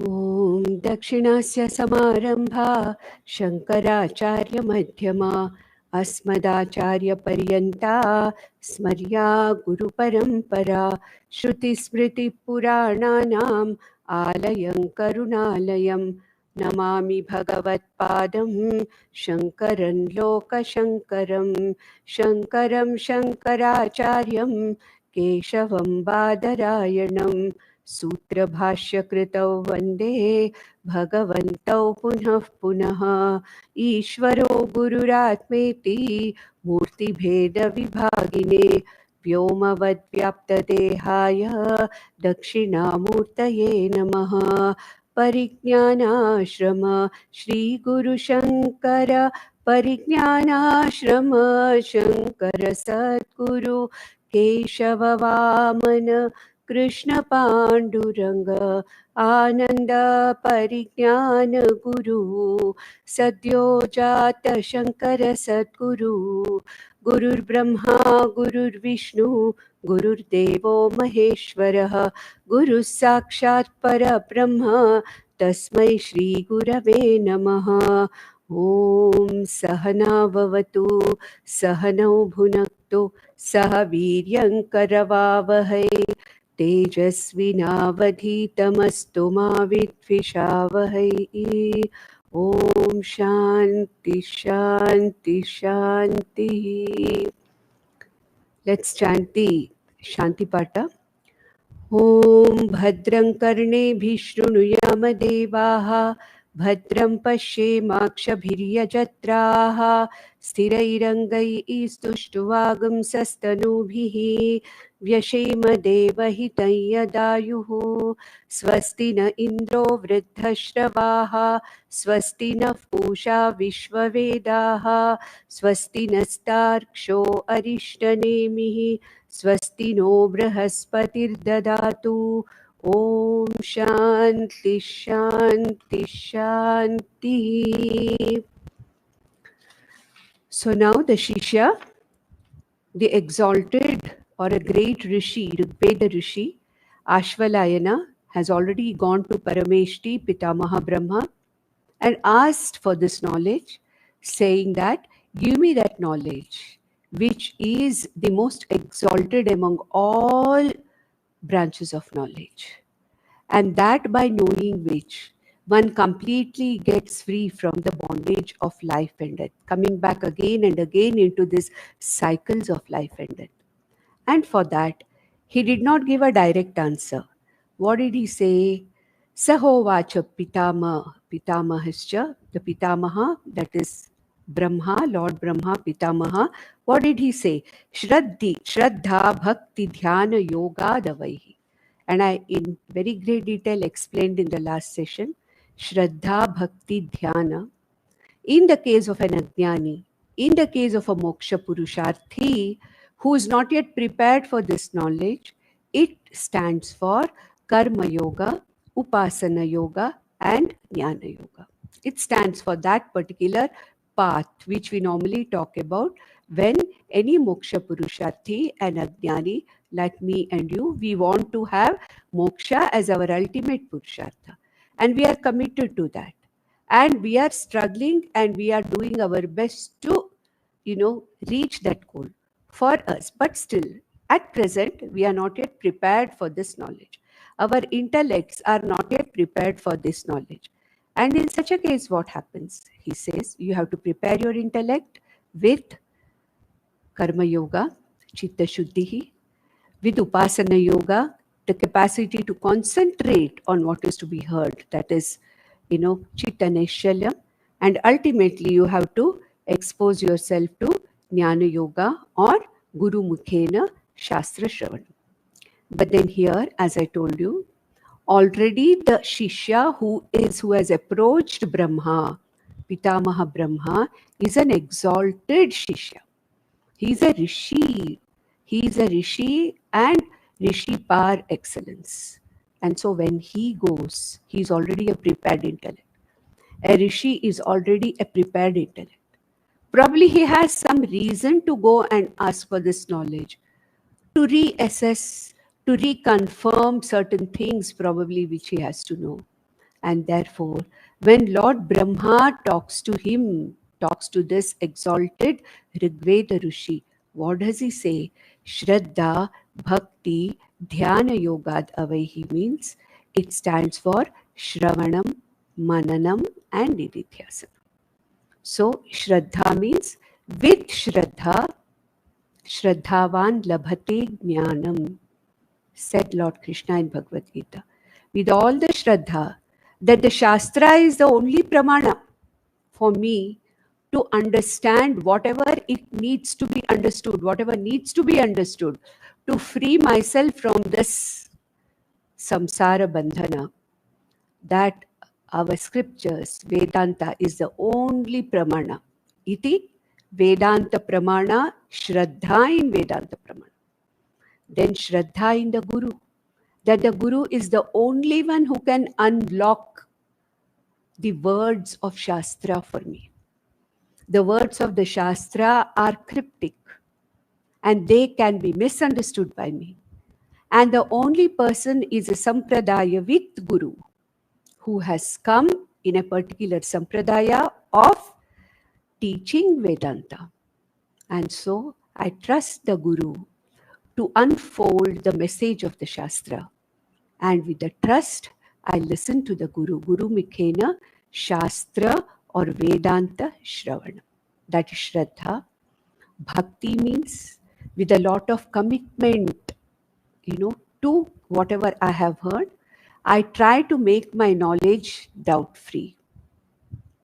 ॐ दक्षिणस्य समारम्भा शङ्कराचार्यमध्यमा अस्मदाचार्यपर्यन्ता स्मर्या गुरुपरम्परा श्रुतिस्मृतिपुराणानाम् आलयं करुणालयं नमामि भगवत्पादं शङ्करं लोकशङ्करं शङ्करं शङ्कराचार्यं केशवं बादरायणं सूत्रभाष्यकृतौ वन्दे भगवन्तौ पुनः पुनः ईश्वरो गुरुरात्मेति मूर्तिभेदविभागिने व्योमवद्व्याप्तदेहाय दक्षिणामूर्तये नमः। परिज्ञानाश्रम श्रीगुरुशङ्कर परिज्ञानाश्रम शङ्कर सद्गुरु केशव वामन कृष्ण पाण्डुरङ्ग आनन्द परिज्ञान गुरु सद्यो जात शङ्कर सद्गुरु गुरुर्ब्रह्मा गुरुर्विष्णु गुरुर्देवो महेश्वरः गुरुः साक्षात् परब्रह्म तस्मै श्रीगुरवे नमः। ॐ सहना भवतु सहनौ भुनक्तु सह वीर्यङ्करवावहै तेजस्विनावधीतमस्तु मा विद्विषावहै। ॐ शान्ति शान्ति शान्तिः। Let's chant the Shanti Pata. ॐ भद्रं कर्णेभिः शृणुयाम देवाः भद्रं पश्येमाक्षभिर्यजत्राः स्थिरैरङ्गैः स्तुष्टुवागुंसस्तनूभिः व्यशेम देवहितं यदायुः स्वस्ति न इन्द्रो वृद्धश्रवाः स्वस्ति नः पूषा विश्ववेदाः स्वस्ति नस्तार्क्ष्यो अरिष्टनेमिः स्वस्ति नो बृहस्पतिर्ददातु। ॐ शान्ति शान्ति शान्ति। So now the Shishya, the exalted or a great Rishi, Rigveda Rishi, Ashvalayana, has already gone to Parameshti, Pitamaha Brahma, and asked for this knowledge, saying that, give me that knowledge, which is the most exalted among all branches of knowledge, and that by knowing which one completely gets free from the bondage of life and death, coming back again and again into these cycles of life and death. And for that, he did not give a direct answer. What did he say? Sahovacha Pitamahascha, the Pitamaha, that is Brahma, Lord Brahma, Pitamaha. What did he say? Shraddha Bhakti Dhyana Yoga Davaihi. And I, in very great detail, explained in the last session, Shraddha Bhakti Dhyana. In the case of an Ajnani, in the case of a Moksha Purusharthi, who is not yet prepared for this knowledge, it stands for Karma Yoga, Upasana Yoga, and Jnana Yoga. It stands for that particular path which we normally talk about when any Moksha Purusharthi and Ajnani like me and you, we want to have Moksha as our ultimate Purushartha. And we are committed to that. And we are struggling and we are doing our best to, reach that goal for us. But still, at present, we are not yet prepared for this knowledge. Our intellects are not yet prepared for this knowledge. And in such a case, what happens? He says, you have to prepare your intellect with Karma Yoga, Chitta Shuddhihi, with Upasana Yoga, the capacity to concentrate on what is to be heard, that is, Chitta Naishalyam, and ultimately you have to expose yourself to Jnana Yoga or Guru Mukhena Shastra Shravanam. But then here, as I told you, already the Shishya who has approached Brahma, Pitamaha Brahma, is an exalted Shishya. He is a Rishi. He is a Rishi and Rishi par excellence. And so when he goes, he is already a prepared intellect. A Rishi is already a prepared intellect. Probably he has some reason to go and ask for this knowledge, to reassess, to reconfirm certain things probably which he has to know. And therefore, when Lord Brahma talks to him, talks to this exalted Rigveda Rishi, what does he say? Shraddha, Bhakti, Dhyana Yogad Avaihi means it stands for Shravanam, Mananam, and Nididhyasana. So, Shraddha means with Shraddha, Shraddhavan Labhate Jnanam, said Lord Krishna in Bhagavad Gita. With all the Shraddha, that the Shastra is the only pramana for me to understand whatever it needs to be understood, whatever needs to be understood, to free myself from this samsara bandhana, that our scriptures, Vedanta, is the only pramana. Iti Vedanta pramana, Shraddha in Vedanta pramana. Then Shraddha in the Guru, that the Guru is the only one who can unlock the words of Shastra for me. The words of the Shastra are cryptic and they can be misunderstood by me. And the only person is a Sampradaya with Guru who has come in a particular Sampradaya of teaching Vedanta. And so I trust the Guru to unfold the message of the Shastra. And with the trust, I listen to the Guru. Guru Mikhena Shastra or Vedanta Shravana. That is Shraddha. Bhakti means with a lot of commitment, to whatever I have heard. I try to make my knowledge doubt-free.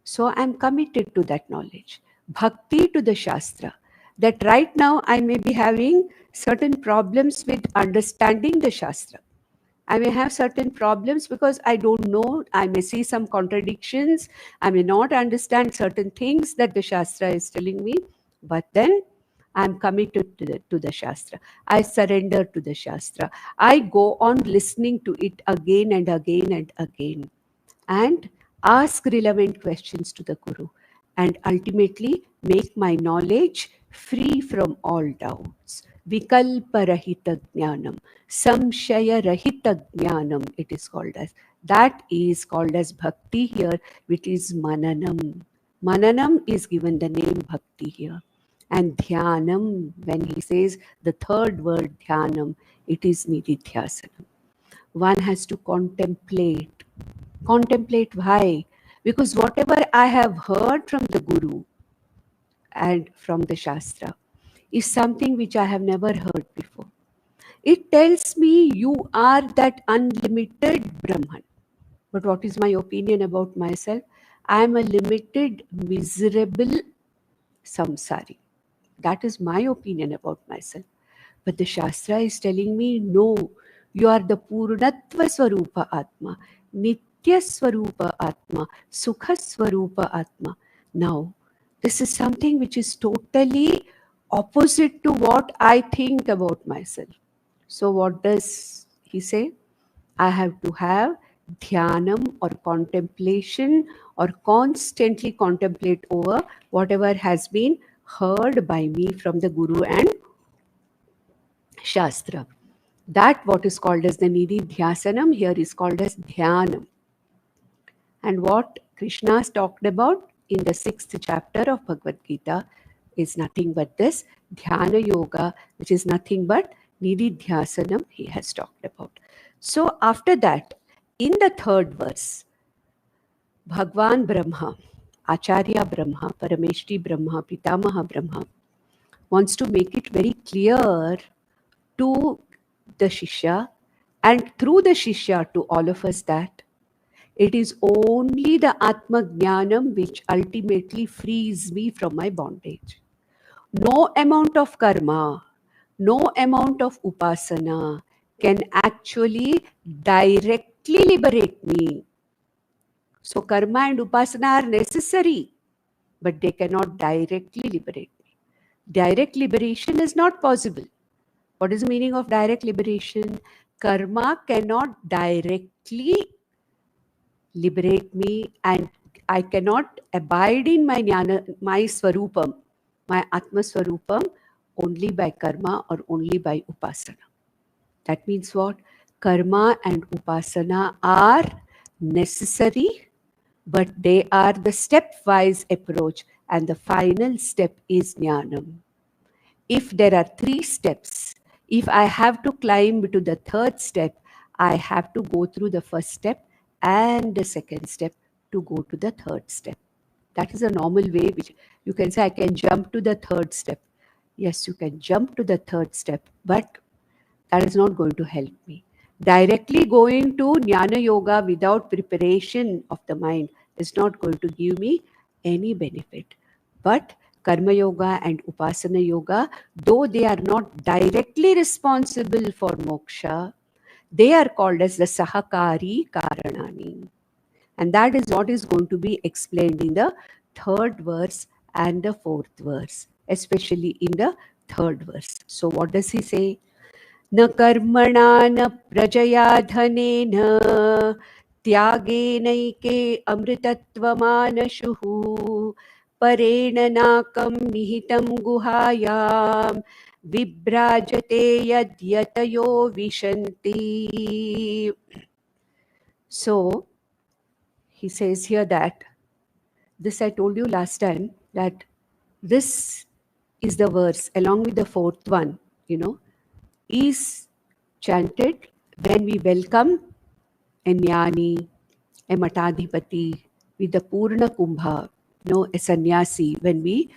So I'm committed to that knowledge. Bhakti to the Shastra. That right now I may be having certain problems with understanding the Shastra. I may have certain problems because I don't know. I may see some contradictions. I may not understand certain things that the Shastra is telling me. But then I'm committed to the Shastra. I surrender to the Shastra. I go on listening to it again and again and again. And ask relevant questions to the Guru. And ultimately make my knowledge free from all doubts. Vikalparahita jnanam, samshaya rahita jnanam, it is called as. That is called as bhakti here, which is mananam. Mananam is given the name bhakti here. And dhyanam, when he says the third word dhyanam, it is nididhyasanam. One has to contemplate. Contemplate why? Because whatever I have heard from the Guru and from the Shastra is something which I have never heard before. It tells me you are that unlimited Brahman. But what is my opinion about myself? I am a limited, miserable samsari. That is my opinion about myself. But the Shastra is telling me, no, you are the Purnatva Swarupa Atma, Nitya Swarupa Atma, Sukha Swarupa Atma. Now, this is something which is totally opposite to what I think about myself. So what does he say? I have to have dhyanam or contemplation or constantly contemplate over whatever has been heard by me from the Guru and Shastra. That what is called as the Nididhyasanam here is called as Dhyanam. And what Krishna has talked about in the 6th chapter of Bhagavad Gita is nothing but this Dhyana Yoga, which is nothing but Nididhyasanam he has talked about. So after that, in the 3rd verse, Bhagwan Brahma, Acharya Brahma, Parameshti Brahma, Pitamaha Brahma wants to make it very clear to the Shishya and through the Shishya to all of us that it is only the Atma Jnanam which ultimately frees me from my bondage. No amount of karma, no amount of upasana can actually directly liberate me. So karma and upasana are necessary, but they cannot directly liberate me. Direct liberation is not possible. What is the meaning of direct liberation? Karma cannot directly liberate me and I cannot abide in my swarupam, my Atma Swarupam, only by karma or only by upasana. That means what? Karma and upasana are necessary, but they are the stepwise approach, and the final step is jnanam. If there are 3 steps, if I have to climb to the 3rd step, I have to go through the 1st step and the 2nd step to go to the 3rd step. That is a normal way, which you can say, I can jump to the 3rd step. Yes, you can jump to the 3rd step, but that is not going to help me. Directly going to Jnana Yoga without preparation of the mind is not going to give me any benefit. But Karma Yoga and Upasana Yoga, though they are not directly responsible for moksha, they are called as the Sahakari Karanani. And that is what is going to be explained in the 3rd verse and the 4th verse, especially in the 3rd verse. So, what does he say? न कर्मणा न प्रजया धनेन त्यागेनैके अमृतत्वमानशुः परेण नाकं निहितं गुहायां विभ्राजते यद्यतयो विशन्ति. So he says here that this I told you last time, that this is the verse along with the 4th one, is chanted when we welcome a jnani, a matadhipati with the Purna Kumbha, a sannyasi, when we,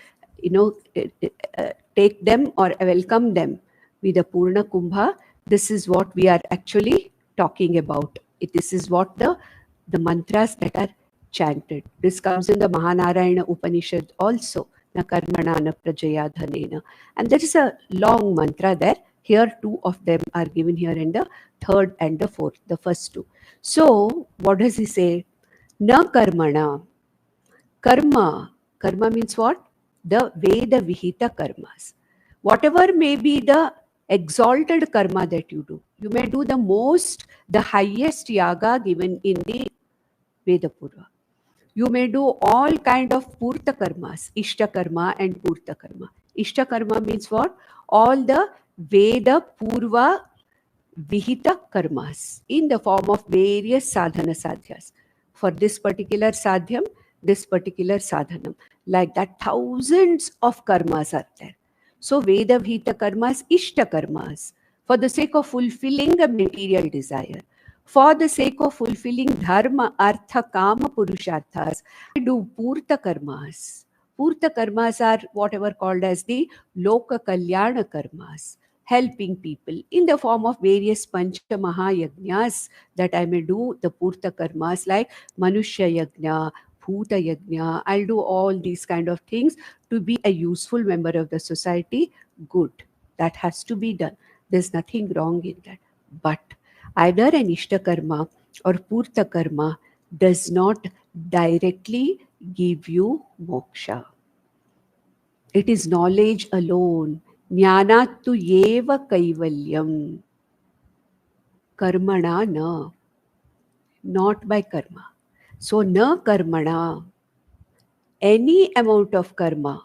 take them or welcome them with the Purna Kumbha. This is what we are actually talking about. This is what the mantras that are chanted. This comes in the Mahanarayana Upanishad also. Na karmana na prajaya dhanena. And there is a long mantra there. Here, 2 of them are given here in the 3rd and the 4th, the first 2. So, what does he say? Na karmana. Karma means what? The Veda Vihita karmas. Whatever may be the exalted karma that you do. You may do the highest yaga given in the Veda Purva. You may do all kind of Purta karmas, Ishta karma and Purta karma. Ishta karma means what? All the Veda Purva Vihita karmas in the form of various sadhana sadhyas. For this particular sadhyam, this particular sadhanam. Like that, thousands of karmas are there. So, Veda Vihita karmas, Ishta karmas, for the sake of fulfilling a material desire, for the sake of fulfilling dharma, artha, kama, purusharthas, do purta karmas. Purta karmas are whatever called as the loka kalyana karmas, helping people in the form of various pancha mahayagnas that I may do the purta karmas like manushya yagna, bhuta yagna. I'll do all these kind of things to be a useful member of the society. Good. That has to be done. There's nothing wrong in that. But either an ishta karma or purta karma does not directly give you moksha. It is knowledge alone. Jnanattu yeva kaivalyam. Karmana na. Not by karma. So, na karmana. Any amount of karma.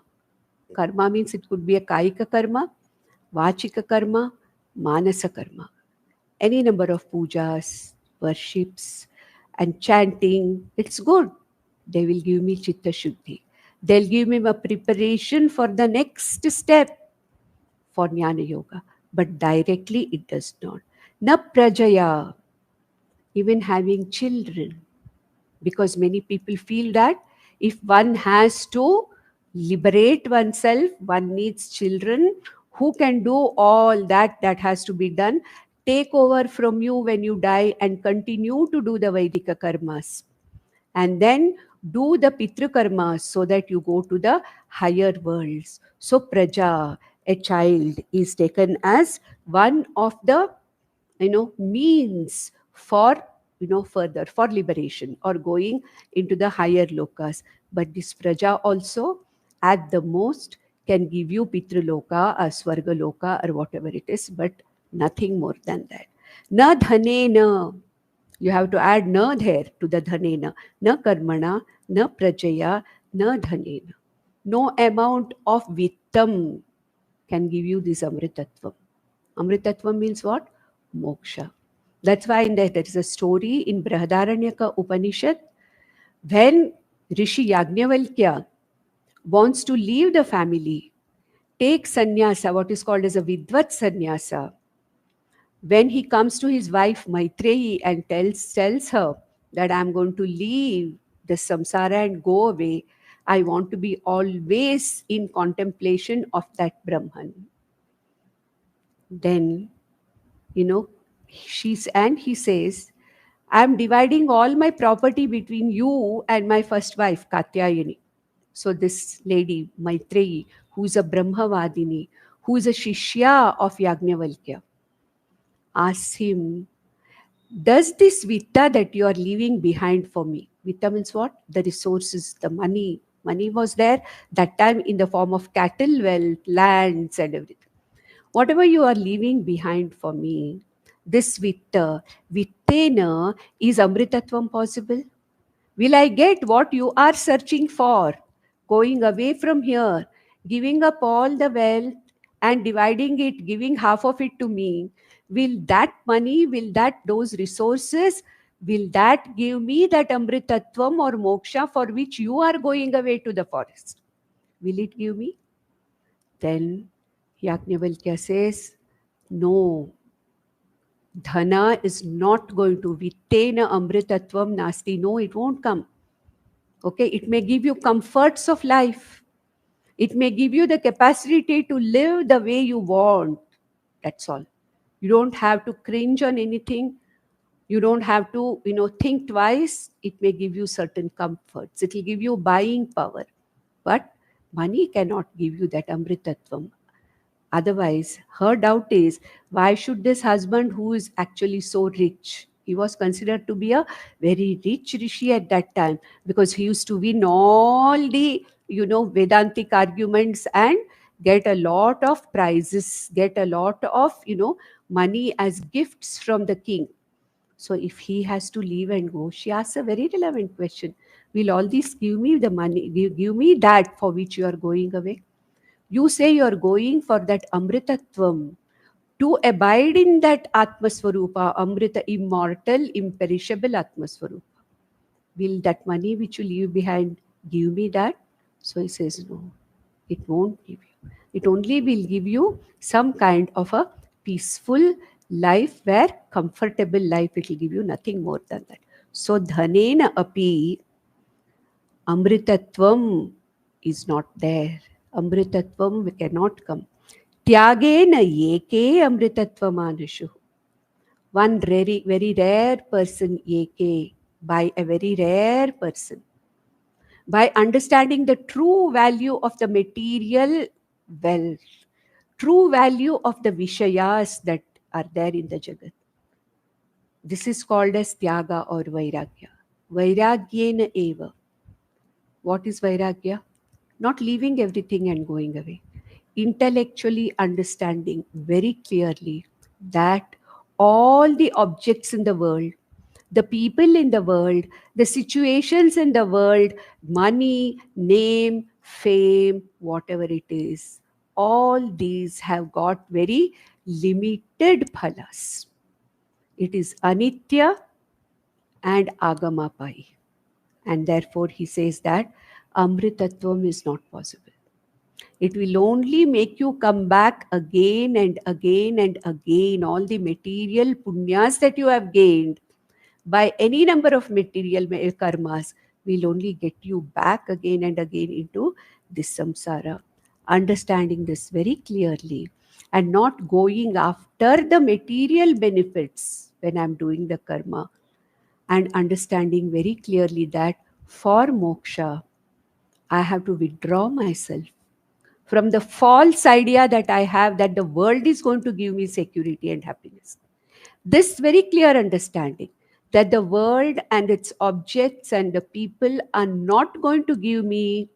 Karma means it could be a kaika karma, vachika karma, manasa karma. Any number of pujas, worships, and chanting. It's good. They will give me chitta shuddhi. They'll give me a preparation for the next step for Jnana Yoga. But directly it does not. Na prajaya, even having children. Because many people feel that if one has to liberate oneself, one needs children who can do all that has to be done, take over from you when you die and continue to do the Vaidika karmas. And then do the Pitru karmas so that you go to the higher worlds. So Praja, a child, is taken as one of the means for further for liberation or going into the higher lokas. But this praja also at the most can give you pitraloka or swarga loka or whatever it is, but nothing more than that. Na dhanena, you have to add na there to the dhanena. Na karmana, na prajaya, na dhanena. No amount of vittam can give you this amritatvam. Amritatvam means what? Moksha. That's why there is a story in Brihadaranyaka Upanishad when Rishi Yajnavalkya wants to leave the family, take sannyasa, what is called as a Vidvat sannyasa. When he comes to his wife Maitreyi and tells her that I'm going to leave the samsara and go away, I want to be always in contemplation of that Brahman. Then, he says, I'm dividing all my property between you and my first wife, Katyayani. So this lady, Maitreyi, who's a Brahmavadini, who is a Shishya of Yajnavalkya, asks him, does this Vitta that you are leaving behind for me, Vitta means what? The resources, the money. Money was there that time in the form of cattle, wealth, lands, and everything. Whatever you are leaving behind for me, this Vitta, Vittena, is Amritatvam possible? Will I get what you are searching for? Going away from here, giving up all the wealth and dividing it, giving half of it to me. Will that money, those resources, will that give me that Amritatvam or moksha for which you are going away to the forest? Will it give me? Then Yajnavalkya says, no, dhana is not going to. Vittena amritatvam nasti. No, it won't come. Okay, it may give you comforts of life. It may give you the capacity to live the way you want. That's all. You don't have to cringe on anything. You don't have to, think twice. It may give you certain comforts. It will give you buying power. But money cannot give you that amritatvam. Otherwise, her doubt is, why should this husband who is actually so rich? He was considered to be a very rich rishi at that time because he used to win all the, Vedantic arguments and get a lot of prizes, get a lot of, money as gifts from the king. So if he has to leave and go, she asks a very relevant question. Will all these give me the money, give me that for which you are going away? You say you are going for that Amritatvam, to abide in that Atmaswarupa, Amrita, immortal, imperishable Atmaswarupa. Will that money which you leave behind give me that? So he says, no, it won't give you. It only will give you some kind of a peaceful life where comfortable life, it will give you nothing more than that. So dhanena api Amritatvam is not there. Amritatvam cannot come. Tyagena yeke amritatvam anushu. One very, very rare person, yeke, by a very rare person. By understanding the true value of the material wealth, true value of the vishayas that are there in the Jagat. This is called as Tyaga or Vairagya. Vairagyena eva. What is Vairagya? Not leaving everything and going away. Intellectually understanding very clearly that all the objects in the world, the people in the world, the situations in the world, money, name, fame, whatever it is, all these have got very limited phalas. It is anitya and agamapai. And therefore he says that amritatvam is not possible. It will only make you come back again and again and again. All the material punyas that you have gained by any number of material karmas will only get you back again and again into this samsara. Understanding this very clearly and not going after the material benefits when I'm doing the karma, and understanding very clearly that for moksha, I have to withdraw myself from the false idea that I have that the world is going to give me security and happiness. This very clear understanding that the world and its objects and the people are not going to give me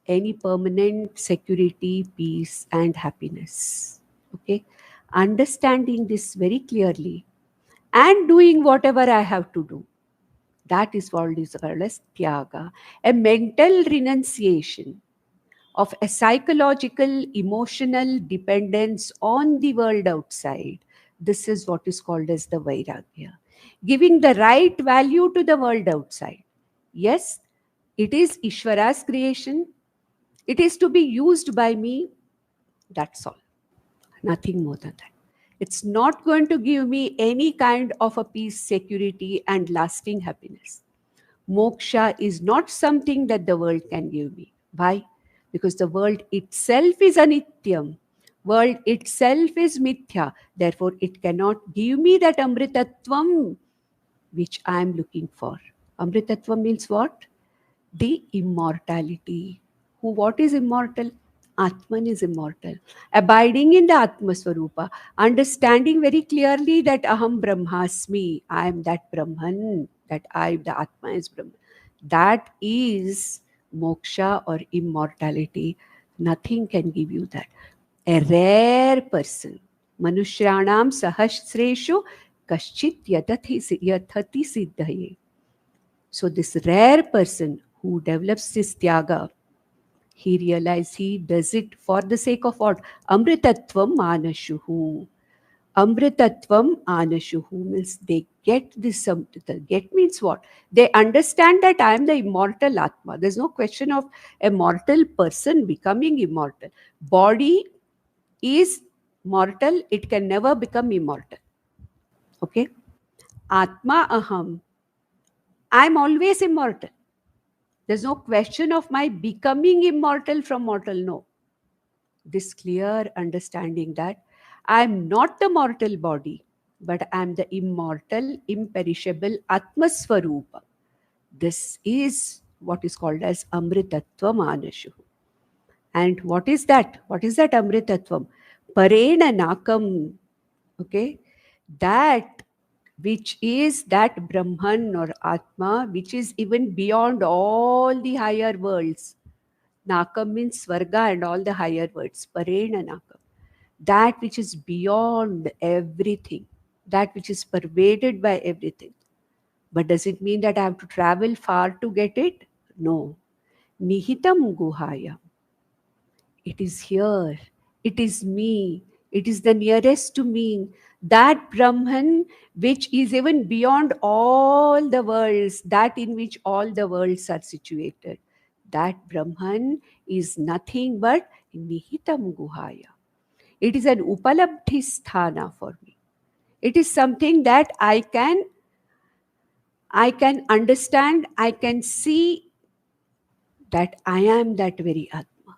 any permanent security, peace, and happiness. Okay? Understanding this very clearly and doing whatever I have to do. That is what is called as tyaga, a mental renunciation of a psychological, emotional dependence on the world outside, This is what is called as the Vairagya. Giving the right value to the world outside. Yes, it is Ishvara's creation. It is to be used by me. That's all. Nothing more than that. It's not going to give me any kind of a peace, security, and lasting happiness. Moksha is not something that the world can give me. Why? Because the world itself is anityam. World itself is mithya. Therefore, it cannot give me that amritatvam which I am looking for. Amritatvam means what? The immortality. Who? What is immortal? Atman is immortal. Abiding in the Atma Swarupa, understanding very clearly that Aham Brahmasmi, I am that Brahman, that I, the Atma is Brahman. That is moksha or immortality. Nothing can give you that. A rare person. Manushyanam sahasreshu kaschit yathati siddhaye. So this rare person who develops this tyaga, he realizes he does it for the sake of what? Amritatvam anashuhu. Amritatvam anashuhu means they get this. Get means what? They understand that I am the immortal Atma. There's no question of a mortal person becoming immortal. Body is mortal, it can never become immortal. Okay? Atma aham. I'm always immortal. There's no question of my becoming immortal from mortal. No. This clear understanding that I'm not the mortal body, but I'm the immortal, imperishable Atmasvarupa. This is what is called as Amritatva Manashu. And what is that? What is that Amritatvam? Parena Nakam. Okay? That which is that Brahman or Atma, which is even beyond all the higher worlds. Nakam means Swarga and all the higher worlds. Parena Nakam. That which is beyond everything. That which is pervaded by everything. But does it mean that I have to travel far to get it? No. Nihitam Guhaya. It is here. It is me. It is the nearest to me. That Brahman which is even beyond all the worlds, that in which all the worlds are situated. That Brahman is nothing but Nihitam Guhaya. It is an Upalabdhi sthana for me. It is something that I can understand, I can see that I am that very Atma.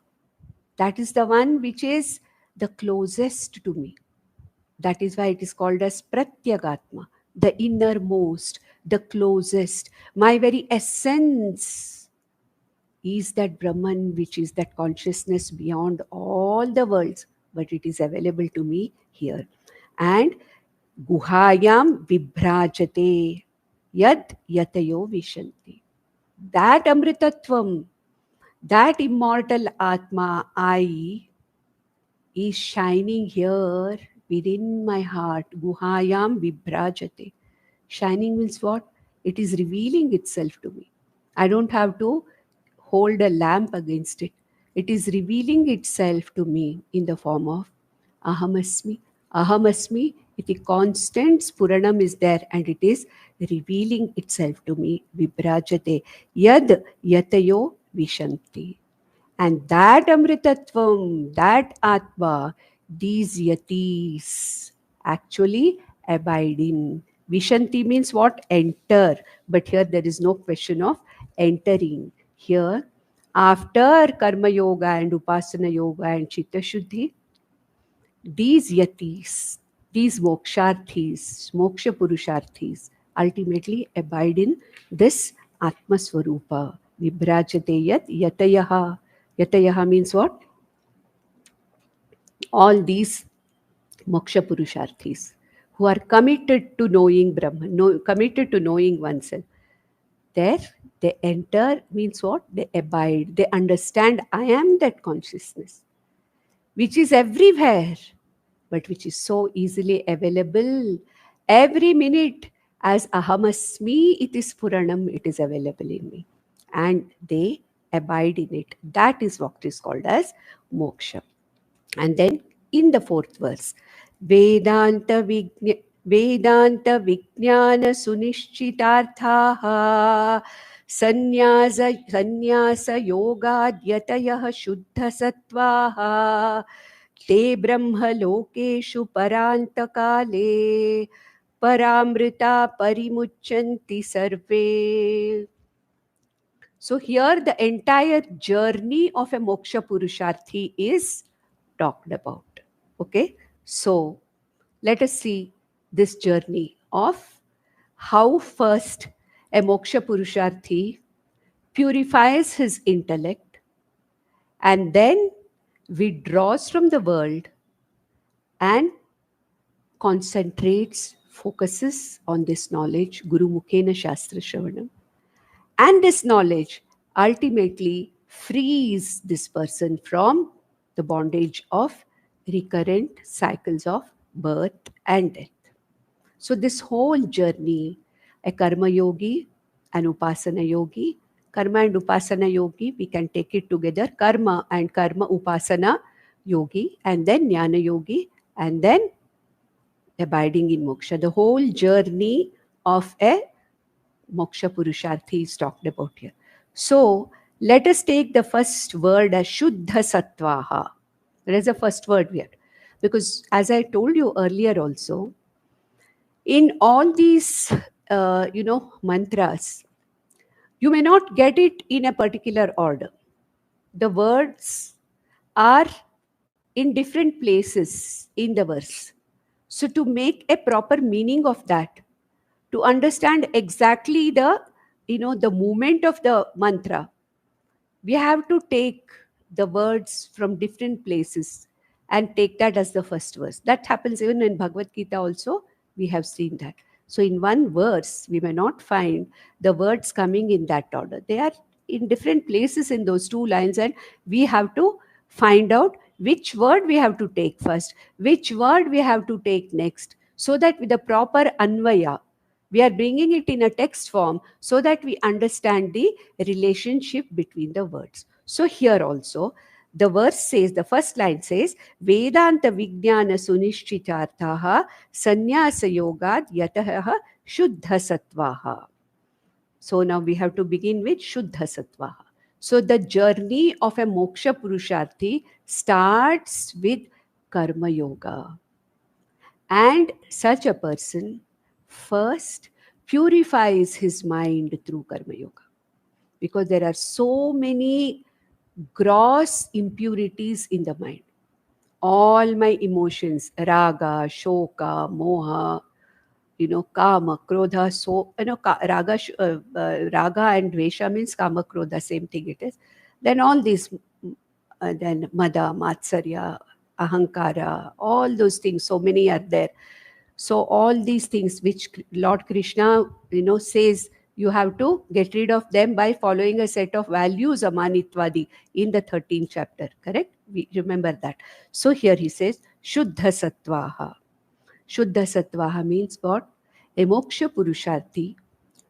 That is the one which is the closest to me. That is why it is called as Pratyagatma, the innermost, the closest. My very essence is that Brahman, which is that consciousness beyond all the worlds, but it is available to me here. And Guhayam Vibhrajate Yad Yatayo Vishanti. That Amritatvam, that immortal Atma, I, is shining here within my heart. Guhayam Vibhrajate. Shining means what? It is revealing itself to me. I don't have to hold a lamp against it. It is revealing itself to me in the form of Ahamasmi. Ahamasmi, the constant Spuranam is there and it is revealing itself to me. Vibhrajate. Yad Yatayo Vishanti. And that Amritatvam, that Atma, these yatis actually abide in. Vishanti means what? Enter. But here there is no question of entering. Here, after Karma Yoga and Upasana Yoga and Chitta Shuddhi, these yatis, these moksharthis, moksha purusharthis, ultimately abide in this Atma Swarupa. Vibhrajate yat yatayaha. Yatayaha means what? All these moksha purusharthis who are committed to knowing Brahman, committed to knowing oneself. There, they enter means what? They abide. They understand I am that consciousness, which is everywhere, but which is so easily available every minute. As Ahamasmi, it is Puranam, it is available in me. And they abide in it. That is what is called as moksha. And then in the fourth verse, Vedanta Vijnana Sunishchitarthaha Sannyasa Yogadyatayah Shuddha Sattvaha Te Brahma Lokeshu Parantakale Paramrita Parimuchanti Sarve. So here the entire journey of a moksha purusharthi is talked about. Okay, so let us see this journey of how first a moksha purusharthi purifies his intellect and then withdraws from the world and concentrates, focuses on this knowledge, Guru Mukhena Shastra Shravanam. And this knowledge ultimately frees this person from the bondage of recurrent cycles of birth and death. So, this whole journey, a karma yogi, an upasana yogi, karma and upasana yogi, we can take it together, karma and karma upasana yogi, and then jnana yogi, and then abiding in moksha. The whole journey of a moksha purusharthi is talked about here. So let us take the first word as Shuddha Sattvaha. That is the first word here. Because as I told you earlier also, in all these, mantras, you may not get it in a particular order. The words are in different places in the verse. So to make a proper meaning of that, to understand exactly the movement of the mantra, we have to take the words from different places and take that as the first verse. That happens even in Bhagavad Gita also, we have seen that. So in one verse, we may not find the words coming in that order. They are in different places in those two lines, and we have to find out which word we have to take first, which word we have to take next, so that with the proper anvaya, we are bringing it in a text form so that we understand the relationship between the words. So here also, the verse says, the first line says, Vedanta Vijnana Sunishchitarthaha Sannyasa Yogad Yataha Shuddha Sattvaha. So now we have to begin with Shuddha Sattvaha. So the journey of a moksha purusharthi starts with Karma Yoga. And such a person first purifies his mind through Karma Yoga. Because there are so many gross impurities in the mind. All my emotions, raga, shoka, moha, kama, krodha, so, raga and dvesha means kama, krodha, same thing it is. Then all these, then mada, matsarya, ahankara, all those things, so many are there. So all these things which Lord Krishna, says you have to get rid of them by following a set of values, amanitvadi, in the 13th chapter, correct? We remember that. So here he says, Shuddha Sattvaha. Shuddha Sattvaha means what? A moksha purusharthi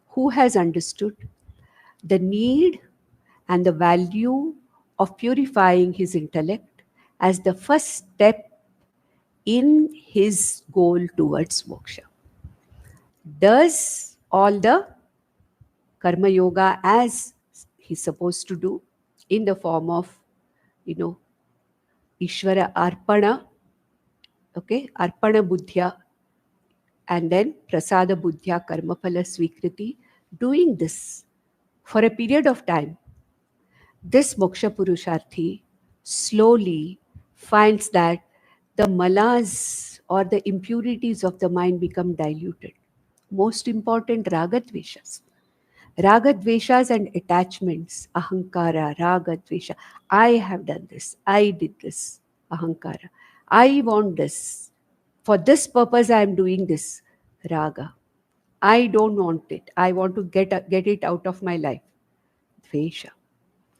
who has understood the need and the value of purifying his intellect as the first step in his goal towards moksha. Does all the karma yoga as he's supposed to do in the form of, Ishvara Arpana, okay, Arpana Buddhya, and then Prasada Buddhya Karma Phala Svikriti, doing this for a period of time. This moksha purusharthi slowly finds that the malas or the impurities of the mind become diluted. Most important, ragadveshas. Ragadveshas and attachments, ahankara, ragadvesha. I have done this, I did this, ahankara. I want this. For this purpose, I am doing this, raga. I don't want it. I want to get it out of my life, dvesha.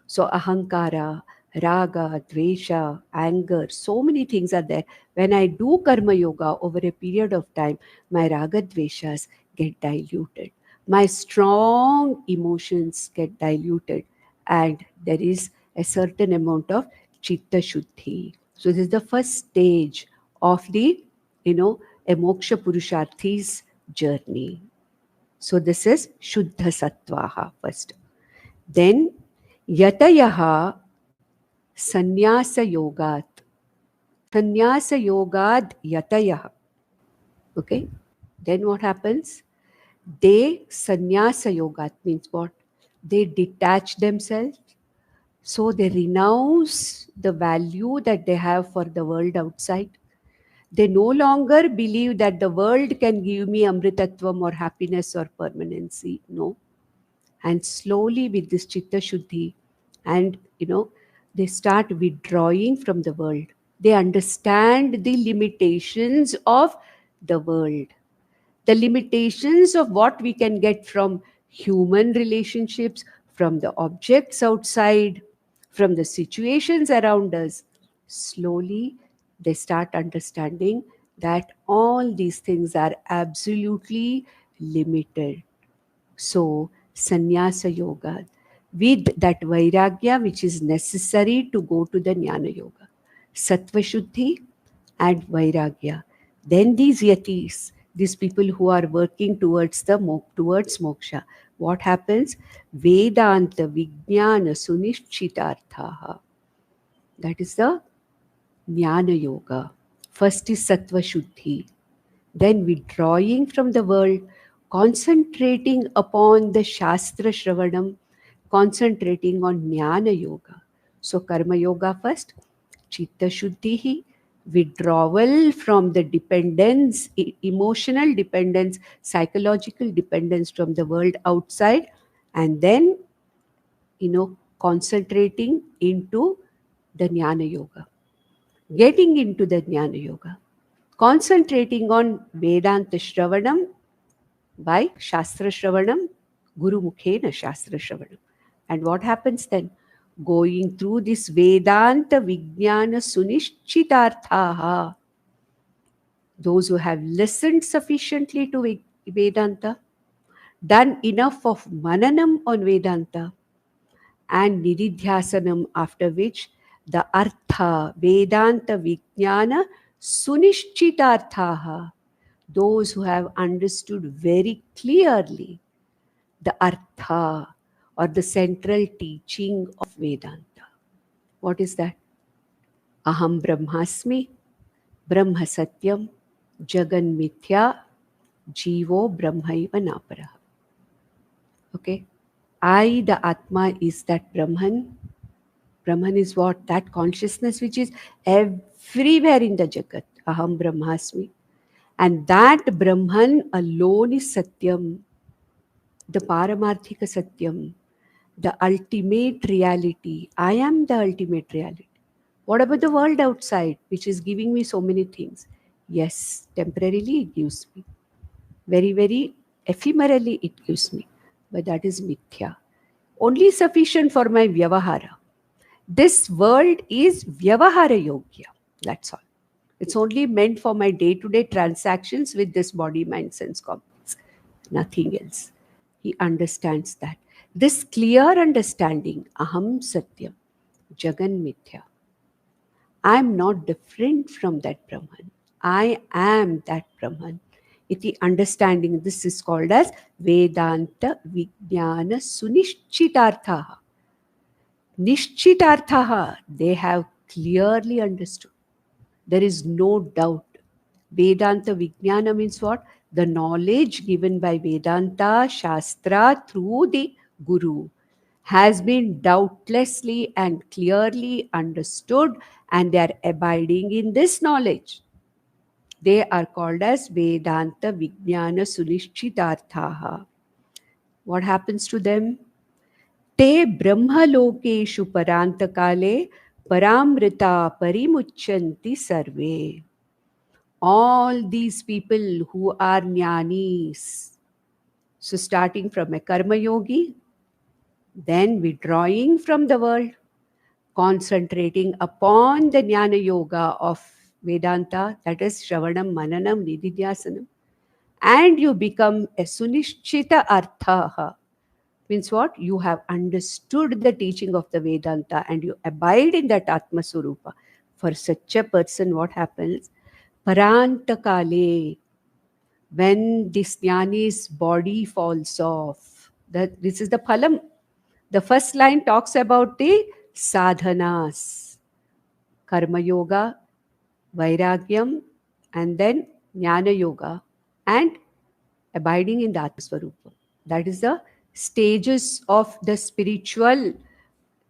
So ahankara, raga, dvesha, anger, so many things are there. When I do karma yoga over a period of time, my raga dveshas get diluted. My strong emotions get diluted, and there is a certain amount of chitta shuddhi. So this is the first stage of the a moksha purusharthi's journey. So this is Shuddha Sattvaha first. Then Yatayaha Sannyasa Yogat. Sannyasa Yogad Yatayaha. Okay. Then what happens? They sannyasa yoga means what? They detach themselves. So they renounce the value that they have for the world outside. They no longer believe that the world can give me amritatvam or happiness or permanency. No. And slowly with this chitta shuddhi, and they start withdrawing from the world. They understand the limitations of the world, the limitations of what we can get from human relationships, from the objects outside, from the situations around us. Slowly, they start understanding that all these things are absolutely limited. So, sannyasa yoga, with that vairagya which is necessary to go to the jnana yoga, sattva shuddhi and vairagya. Then these yatis, these people who are working towards towards moksha, what happens? Vedanta vijnana sunishchitarthaha. That is the jnana yoga. First is sattva shuddhi, then withdrawing from the world, concentrating upon the Shastra Shravanam, concentrating on Jnana Yoga. So, Karma Yoga first, Chitta Shuddhihi, withdrawal from the dependence, emotional dependence, psychological dependence from the world outside, and then, concentrating into the Jnana Yoga, getting into the Jnana Yoga, concentrating on Vedanta Shravanam by Shastra Shravanam, Guru Mukhena Shastra Shravanam. And what happens then? Going through this Vedanta Vijnana Sunishchitarthaha, those who have listened sufficiently to Vedanta, done enough of Mananam on Vedanta, and Nididhyasanam, after which the Artha, Vedanta Vijnana Sunishchitarthaha, those who have understood very clearly the Artha or the central teaching of Vedanta. What is that? Aham Brahmasmi, Brahma Satyam, Jagan Mithya, Jivo Brahmaiva Naparaha. Okay? I, the Atma, is that Brahman. Brahman is what? That consciousness which is everywhere in the Jagat. Aham Brahmasmi. And that Brahman alone is Satyam, the Paramarthika Satyam, the ultimate reality. I am the ultimate reality. What about the world outside, which is giving me so many things? Yes, temporarily it gives me. Very, very ephemerally it gives me. But that is mithya. Only sufficient for my vyavahara. This world is vyavahara yogya. That's all. It's only meant for my day-to-day transactions with this body, mind, sense complex. Nothing else. He understands that. This clear understanding, aham satyam, jagan mithya. I am not different from that Brahman. I am that Brahman. Iti understanding, this is called as Vedanta Vijnana Sunishchitarthaha. Nishchitarthaha, they have clearly understood. There is no doubt. Vedanta Vijnana means what? The knowledge given by Vedanta Shastra through the Guru has been doubtlessly and clearly understood, and they are abiding in this knowledge. They are called as Vedanta Vijnana Sunishchitarthaha. What happens to them? Te Brahma Lokeshu Parantakale Paramrita Parimuchanti Sarve. All these people who are jnanis, so starting from a karma yogi, then withdrawing from the world, concentrating upon the jnana yoga of Vedanta, that is Shravanam, Mananam, Nididhyasanam, and you become a Sunishchita Arthaha. Means what? You have understood the teaching of the Vedanta and you abide in that Atma Surupa. For such a person, what happens? Parantakale, when this jnani's body falls off. This is the phalam. The first line talks about the sadhanas, karma yoga, vairagyam, and then jnana yoga, and abiding in the Atmaswarupa. That is the stages of the spiritual,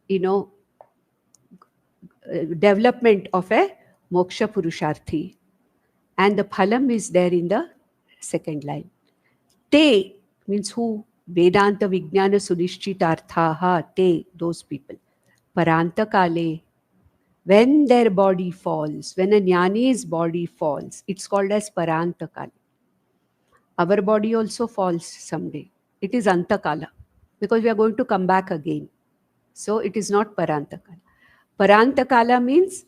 you know, development of a moksha purusharthi. And the phalam is there in the second line. Te means who? Vedanta Vijnana Sunishchitarthaha, te, those people. Paranta Kale, when their body falls, when a jnani's body falls, it's called as Paranta Kale. Our body also falls someday. It is Antakala, because we are going to come back again. So it is not Parantakala. Parantakala means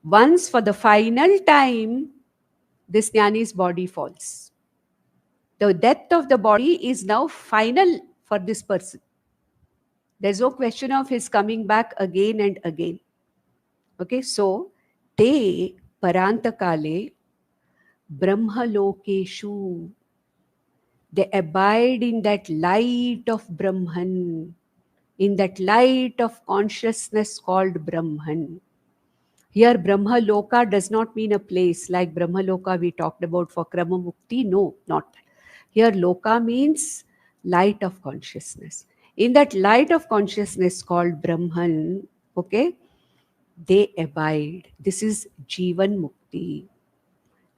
once for the final time, this jnani's body falls. The death of the body is now final for this person. There's no question of his coming back again and again. Okay, so te parantakale brahmalokeshu, they abide in that light of Brahman, in that light of consciousness called Brahman. Here, Brahma Loka does not mean a place like Brahma Loka we talked about for Krama Mukti. No, not that. Here, Loka means light of consciousness. In that light of consciousness called Brahman, okay, they abide. This is Jivan Mukti.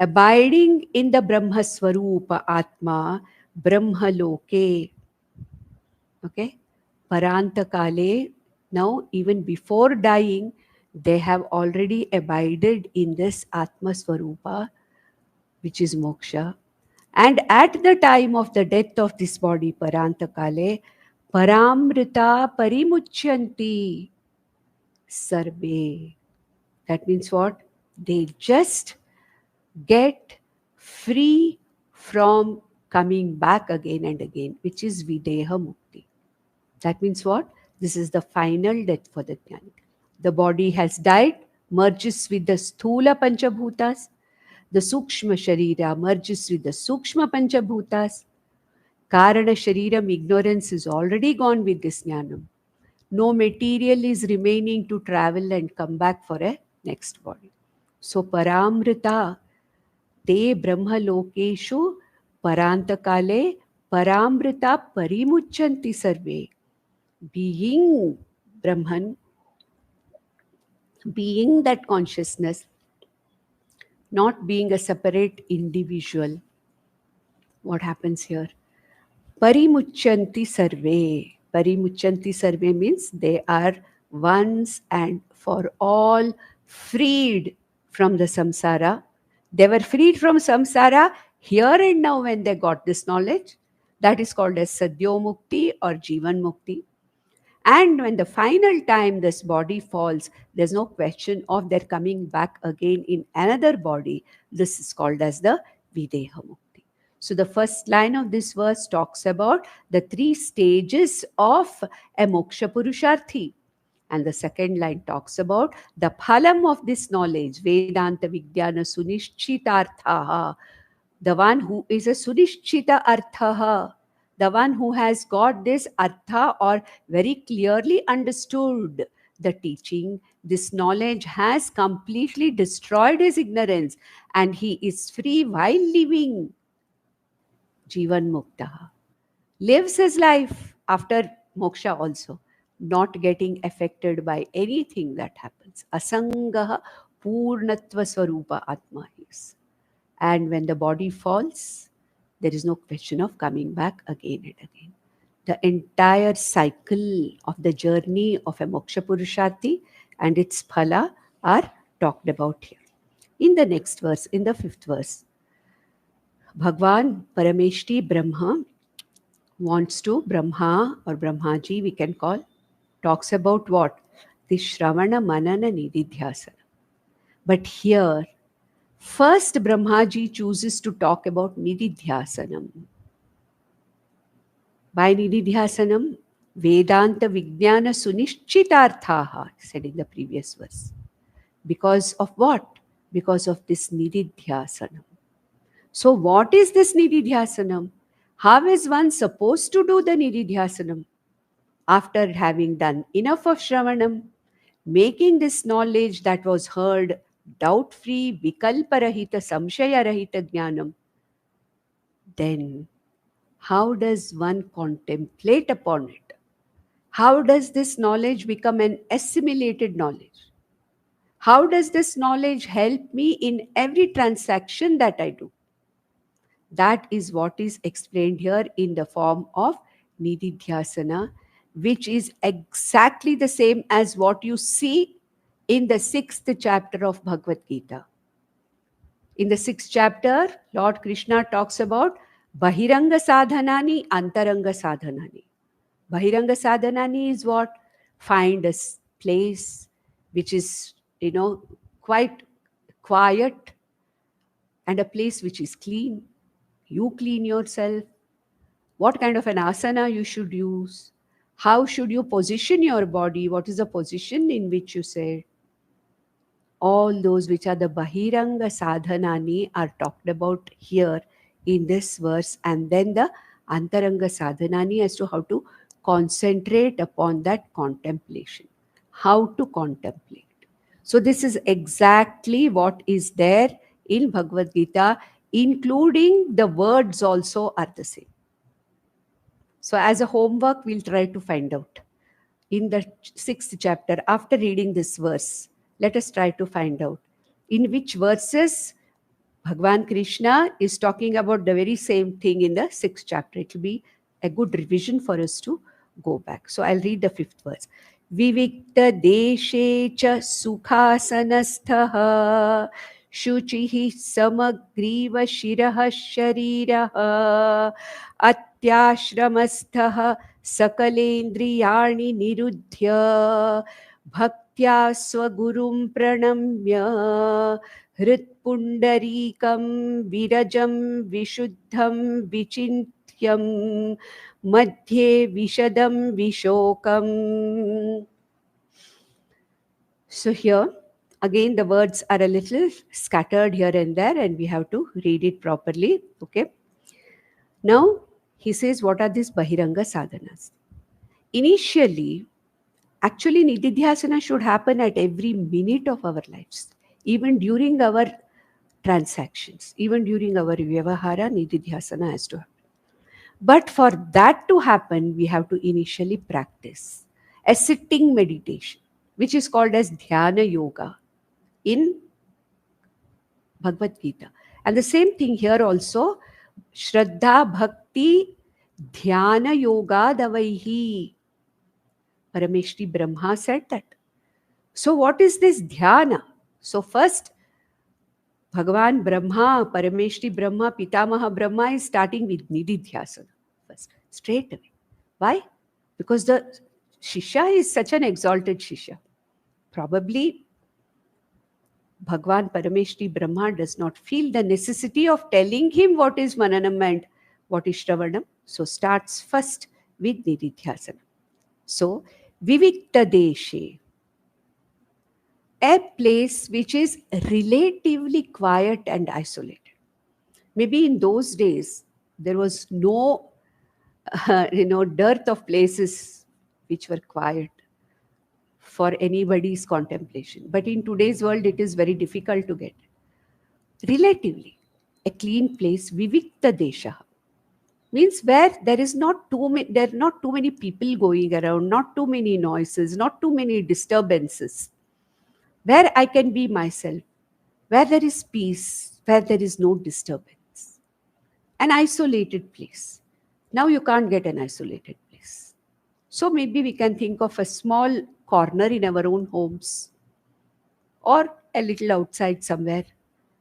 Abiding in the Brahma Swarupa Atma, Brahma Loke. Okay, Parantakale. Now, even before dying, they have already abided in this Atma Swarupa, which is moksha. And at the time of the death of this body, Parantakale, Paramrita Parimuchyanti Sarve. That means what? They just get free from coming back again and again, which is Videha Mukti. That means what? This is the final death for the jnani. The body has died, merges with the Sthula Panchabhutas. The Sukshma Sharira merges with the Sukshma Panchabhutas. Karana Shariram, ignorance is already gone with this jnanam. No material is remaining to travel and come back for a next body. So Paramrita, te Brahma Lokeshu Parantakale Paramrita Parimuchanti Sarve. Being Brahman, being that consciousness, not being a separate individual. What happens here? Parimuchanti sarve. Parimuchanti sarve means they are once and for all freed from the samsara. They were freed from samsara here and now when they got this knowledge. That is called as Sadhyo Mukti or Jivan Mukti. And when the final time this body falls, there's no question of their coming back again in another body. This is called as the Videha Mukti. So the first line of this verse talks about the three stages of a moksha purusharthi. And the second line talks about the phalam of this knowledge, Vedanta Vijnana Sunishchitarthaha, the one who is a Sunishchita Arthaha, the one who has got this Artha or very clearly understood the teaching. This knowledge has completely destroyed his ignorance and he is free while living. Jivan Mukta. Lives his life after moksha also, not getting affected by anything that happens. Asangaha Purnatva Swarupa Atma is. And when the body falls, there is no question of coming back again and again. The entire cycle of the journey of a moksha purusharthi and its phala are talked about here. In the next verse, in the fifth verse, Bhagwan Parameshti Brahma wants to, Brahma or Brahmaji we can call, talks about what? The Shravana Manana Nididhyasana. But here, first Brahmaji chooses to talk about Nididhyasanam. By Nididhyasanam, Vedanta Vijnana Sunishchitarthaha, said in the previous verse. Because of what? because of this nididhyasanam. So what is this nididhyasanam? How is one supposed to do the nididhyasanam? After having done enough of Shravanam, making this knowledge that was heard doubt-free, vikalparahita, samshaya-rahita jnanam, then how does one contemplate upon it? How does this knowledge become an assimilated knowledge? How does this knowledge help me in every transaction that I do? That is what is explained here in the form of nididhyasana, which is exactly the same as what you see in the 6th chapter of Bhagavad Gita. In the 6th chapter, Lord Krishna talks about Bahiranga sadhanani, Antaranga sadhanani. Bahiranga sadhanani is what? Find a place which is, quite quiet, and a place which is clean. You clean yourself. What kind of an asana you should use? How should you position your body? What is the position in which you say? All those which are the Bahiranga sadhanani are talked about here in this verse, and then the Antaranga sadhanani as to how to concentrate upon that contemplation. How to contemplate. So this is exactly what is there in Bhagavad Gita, including the words also are the same. So as a homework, we'll try to find out in the 6th chapter, after reading this verse, let us try to find out in which verses Bhagwan Krishna is talking about the very same thing in the 6th chapter. It will be a good revision for us to go back. So I'll read the 5th verse. Vivikta deshe cha sukhasanastha शुचिः समग्रीव शिरः शरीरः अत्याश्रमस्थः सकलेन्द्रियाणि निरुध्य भक्त्या स्वगुरुं प्रणम्य हृत्पुण्डरीकं विरजं विशुद्धं विचिन्त्यं मध्ये विशदं विशोकम्. So here again the words are a little scattered here and there, and we have to read it properly. Okay. Now he says, what are these Bahiranga sadhanas? Initially, actually nididhyasana should happen at every minute of our lives, even during our transactions, even during our vyavahara, nididhyasana has to happen. But for that to happen, we have to initially practice a sitting meditation, which is called as dhyana yoga in Bhagavad Gita. And the same thing here also, Shraddha Bhakti Dhyana Yoga Davaihi. Parameshri Brahma said that. So what is this dhyana? So first, Bhagavan Brahma, Parameshri Brahma, Pitamaha Brahma is starting with nididhyasana first, straight away. Why? Because the Shishya is such an exalted Shishya. Probably Bhagwan Parameshri Brahma does not feel the necessity of telling him what is Mananam and what is Shravanam. So starts first with nididhyasana. So Vivikta Deshe, a place which is relatively quiet and isolated. Maybe in those days, there was no, dearth of places which were quiet for anybody's contemplation. But in today's world, it is very difficult to get. Relatively, a clean place, Vivikta Desha, means where there are not too many people going around, not too many noises, not too many disturbances, where I can be myself, where there is peace, where there is no disturbance. An isolated place. Now you can't get an isolated place. So maybe we can think of a small corner in our own homes or a little outside somewhere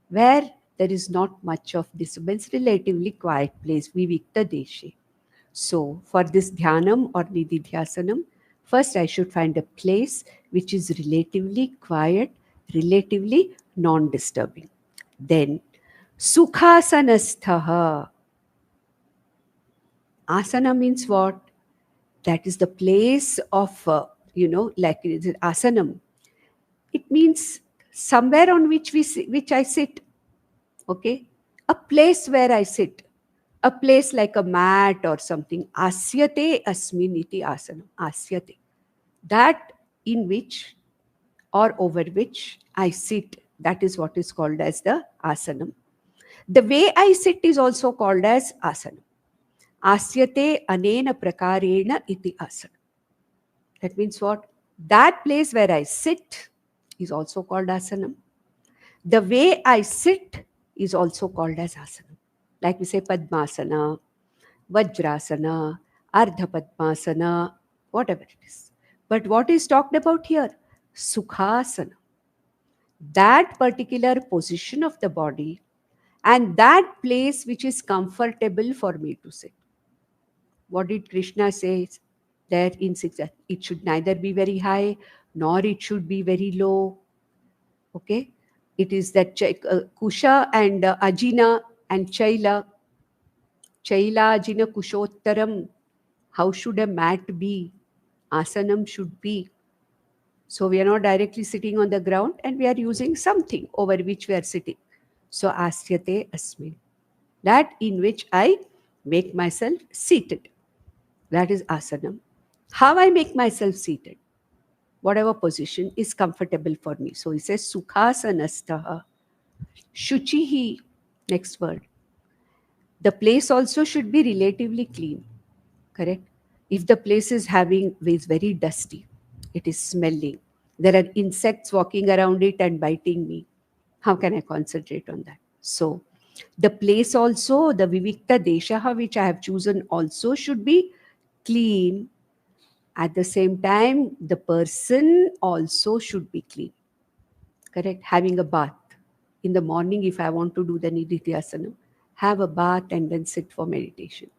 where there is not much of disturbance, relatively quiet place, Vivikta Deshe. So for this dhyanam or nididhyasanam, first I should find a place which is relatively quiet, relatively non-disturbing. Then sukhasanasthaha. Asana means what? That is the place of, like asanam. It means somewhere on which I sit. Okay, a place where I sit, a place like a mat or something. Asyate asmin iti asanam. Asyate, that in which or over which I sit. That is what is called as the asanam. The way I sit is also called as asanam. Asyate anena prakarena iti asanam. That means what? That place where I sit is also called asanam. The way I sit is also called as asanam. Like we say Padmasana, Vajrasana, Ardha Padmasana, whatever it is. But what is talked about here? Sukhasana. That particular position of the body and that place which is comfortable for me to sit. What did Krishna say there in 6? It should neither be very high nor it should be very low. Okay? It is that Kusha and Ajina and Chaila. Chaila, Ajina, Kushottaram. How should a mat be? Asanam should be. So we are not directly sitting on the ground and we are using something over which we are sitting. So asyate asmin. That in which I make myself seated. That is asanam. How I make myself seated? Whatever position is comfortable for me. So he says sukhasanastaha. Shuchihi. Next word. The place also should be relatively clean. Correct? If the place is very dusty, it is smelling, there are insects walking around it and biting me, how can I concentrate on that? So the place also, the Vivikta Deshaha which I have chosen also should be clean. At the same time, the person also should be clean. Correct? Having a bath. In the morning, if I want to do the Nididhyasana, have a bath and then sit for meditation.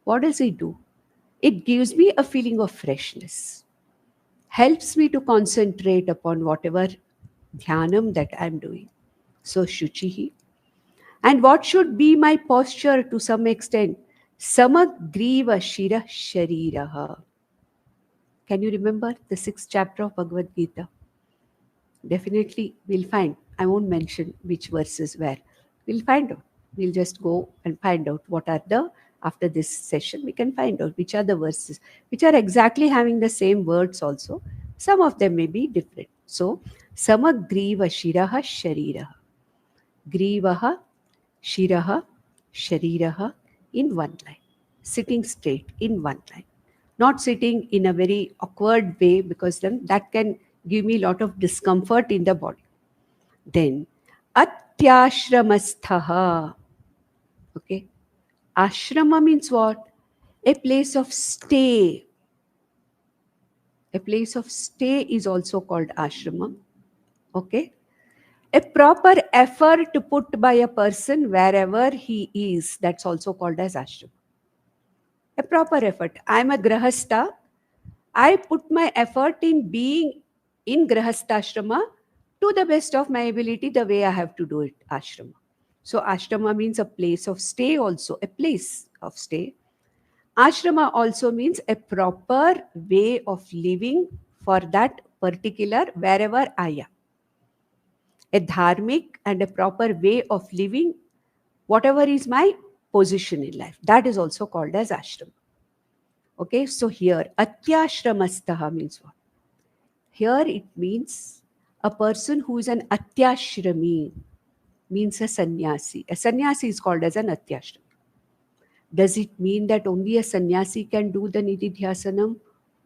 What does it do? It gives me a feeling of freshness, helps me to concentrate upon whatever dhyanam that I'm doing. So, Shuchihi. And what should be my posture to some extent? Samagriva Shira Shariraha. Can you remember the 6th chapter of Bhagavad Gita? Definitely we'll find. I won't mention which verses where. We'll find out. We'll just go and find out what are after this session, we can find out which are the verses, which are exactly having the same words also. Some of them may be different. So, Samagriva Shiraha Shariraha. Grivaha, Shiraha, Shariraha in one line. Sitting straight in one line. Not sitting in a very awkward way because then that can give me a lot of discomfort in the body. Then, Atyashramasthaha. Okay. Ashrama means what? A place of stay. A place of stay is also called ashrama. Okay. A proper effort put by a person wherever he is, that's also called as ashrama. A proper effort. I am a grahastha. I put my effort in being in grahastha to the best of my ability, the way I have to do it, ashrama. So ashrama means a place of stay also, a place of stay. Ashrama also means a proper way of living for that particular wherever I am. A dharmic and a proper way of living, whatever is my position in life. That is also called as ashrama. Okay, so here, atyashramastaha means what? Here it means a person who is an atyashrami, means a sannyasi. A sannyasi is called as an atyashrami. Does it mean that only a sannyasi can do the nididhyasanam?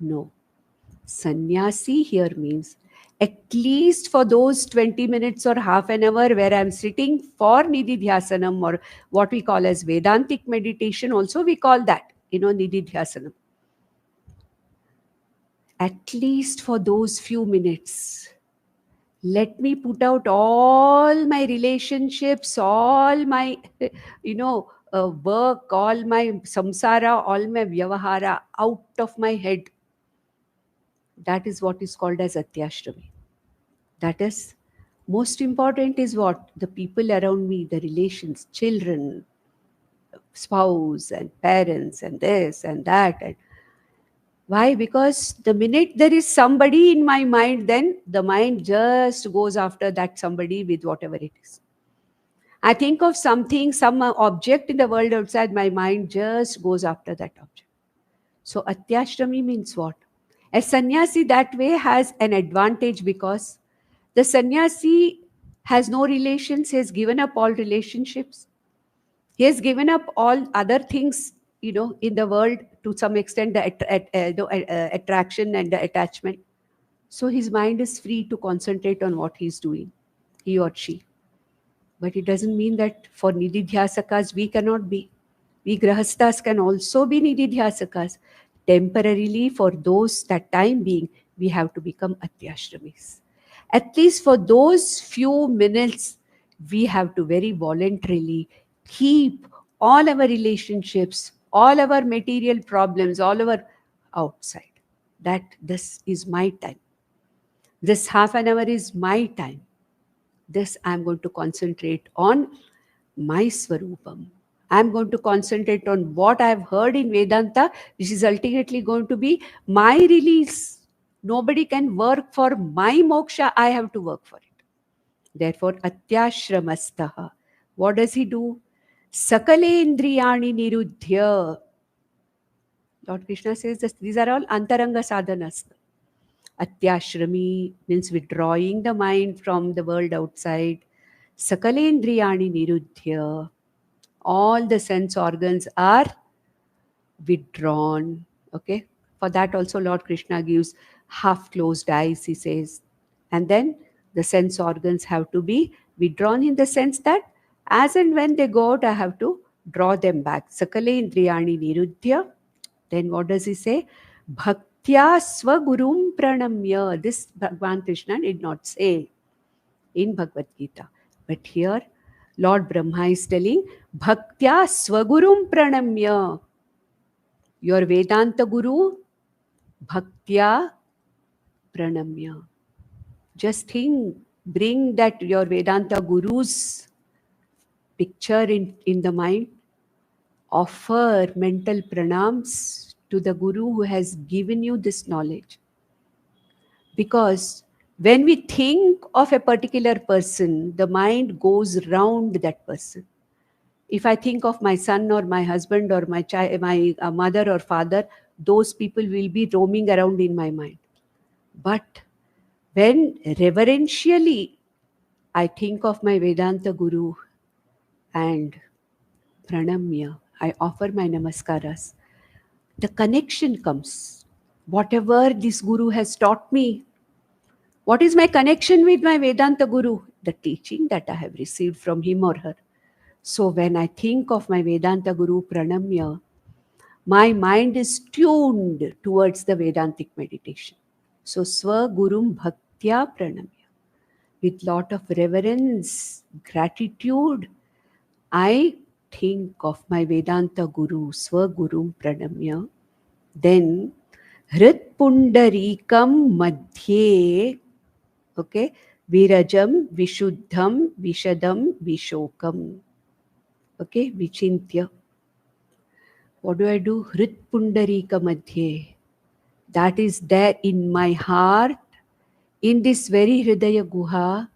No. Sannyasi here means at least for those 20 minutes or half an hour where I'm sitting for nididhyasanam, or what we call as Vedantic meditation, also we call that, nididhyasanam. At least for those few minutes, let me put out all my relationships, all my, work, all my samsara, all my vyavahara out of my head. That is what is called as atyashrami. That is, most important is what? The people around me, the relations, children, spouse and parents and this and that. And Why? Because the minute there is somebody in my mind, then the mind just goes after that somebody with whatever it is. I think of something, some object in the world outside, my mind just goes after that object. So Atyashrami means what? A sannyasi that way has an advantage because the sannyasi has no relations, he has given up all relationships. He has given up all other things, in the world to some extent, the attraction and the attachment. So his mind is free to concentrate on what he's doing, he or she. But it doesn't mean that for nididhyasakas we cannot be. We grahasthas can also be nididhyasakas. Temporarily, for those that time being, we have to become atyashramis. At least for those few minutes, we have to very voluntarily keep all our relationships, all our material problems, all our outside. That this is my time. This half an hour is my time. This I'm going to concentrate on my Swarupam. I'm going to concentrate on what I've heard in Vedanta, which is ultimately going to be my release. Nobody can work for my moksha, I have to work for it. Therefore, Atyashramastaha. What does he do? Sakalendriyani nirudhya. Lord Krishna says this, these are all antaranga sadhanas. Atyashrami means withdrawing the mind from the world outside. Sakalendriyani nirudhya. All the sense organs are withdrawn. Okay. For that also Lord Krishna gives half closed eyes, he says. And then the sense organs have to be withdrawn in the sense that as and when they go out, I have to draw them back. Sakalendriyani nirudhya. Then what does he say? Bhaktya swagurum pranamya. This Bhagavan Krishna did not say in Bhagavad Gita. But here Lord Brahma is telling, Bhaktya swagurum pranamya. Your Vedanta Guru, Bhaktya pranamya. Just think, bring that your Vedanta Guru's picture in the mind. Offer mental pranams to the Guru who has given you this knowledge. Because when we think of a particular person, the mind goes round that person. If I think of my son or my husband or my child, my mother or father, those people will be roaming around in my mind. But when reverentially I think of my Vedanta Guru and pranamya, I offer my namaskaras, the connection comes. Whatever this Guru has taught me, what is my connection with my Vedanta Guru? The teaching that I have received from him or her. So when I think of my Vedanta Guru pranamya, my mind is tuned towards the Vedantic meditation. So Swagurum Bhaktya Pranamya. With lot of reverence, gratitude, I think of my Vedanta Guru, Swagurum Pranamya. Then Hrit Pundarikam Madhye, okay, Virajam, Vishuddham, Vishadam, Vishokam. Okay, Vichintya. What do I do? Hrit Pundarika Madhye. That is there in my heart, in this very Hridaya Guha,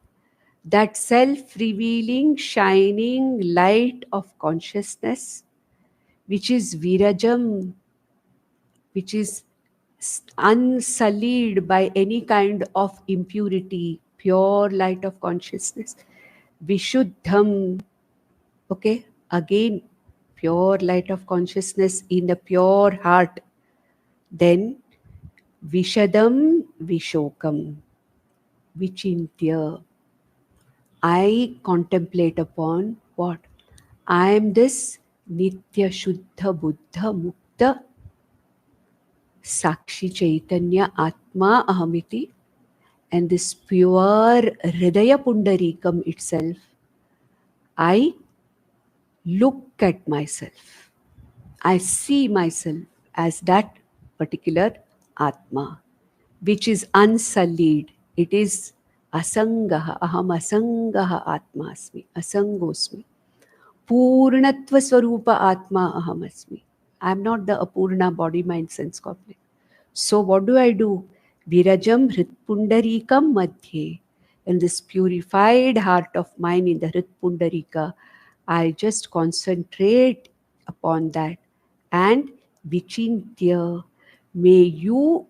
that self-revealing, shining light of consciousness, which is Virajam, which is unsullied by any kind of impurity, pure light of consciousness. Vishuddham, okay, again, pure light of consciousness in the pure heart. Then Vishadam Vishokam, Vichintya. I contemplate upon what? I am this Nitya Shuddha Buddha Mukta Sakshi Chaitanya Atma Ahamiti, and this pure Hridaya Pundarikam itself, I look at myself. I see myself as that particular Atma, which is unsullied. It is asangaha, aham asangaha atma asmi, asangosmi. Purnatva swarupa atma aham asmi. I am not the apurna body, mind, sense complex. So what do I do? Virajam Hritpundarikam Madhye. In this purified heart of mine, in the Hritpundarika, I just concentrate upon that. And Vichintya, may you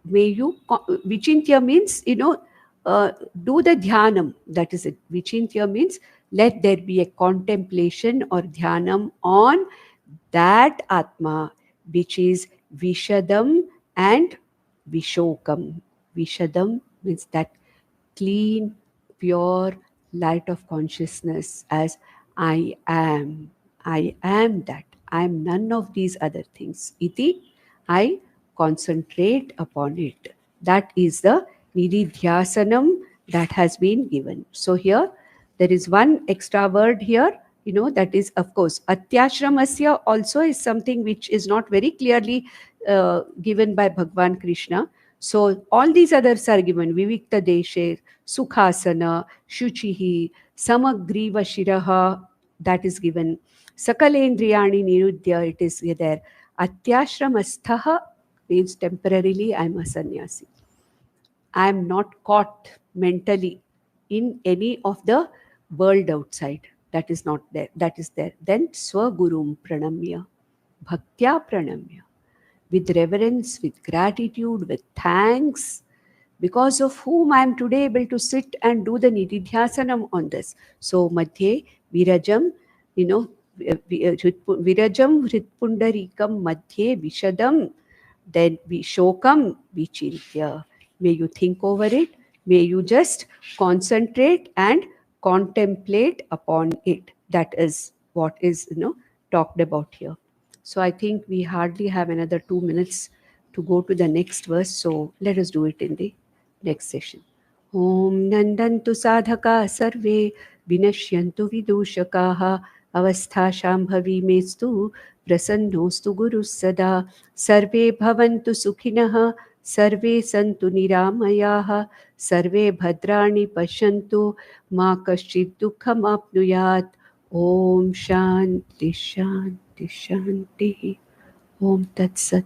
Vichintya means, do the dhyanam. That is it. Vichintya means let there be a contemplation or dhyanam on that Atma, which is Vishadam and Vishokam. Vishadam means that clean, pure light of consciousness as I am. I am that. I am none of these other things. Iti, I concentrate upon it. That is the nididhyasanam that has been given. So here there is one extra word here, that is, of course, atyashramasya also is something which is not very clearly given by Bhagwan Krishna. So all these others are given: Vivikta Deshe, Sukhasana, Shuchihi, Samagriva Shiraha, that is given. Sakalendriyani Nirudya, it is there. Atyashramasthaha means temporarily I am a sannyasi. I am not caught mentally in any of the world outside. That is not there. That is there. Then Swagurum Pranamya, Bhaktya Pranamya, with reverence, with gratitude, with thanks, because of whom I am today able to sit and do the nididhyasanam on this. So, Madhye Virajam, Virajam Hritpundarikam Madhye Vishadam, then Vishokam Vichintya. May you think over it. May you just concentrate and contemplate upon it. That is what is, talked about here. So I think we hardly have another 2 minutes to go to the next verse. So let us do it in the next session. Om Nandantu Sadhaka Sarve Vinashyantu Vidushakaha Avastha Shambhavi Mestu Prasannostu Guru Sada Sarve Bhavantu Sukhinaha Sarve Santu Niramayaha Sarve Bhadrani Pashantu Ma Kaschid Dukham Apnuyat. Om Shanti Shanti Shanti. Om Tat Sat.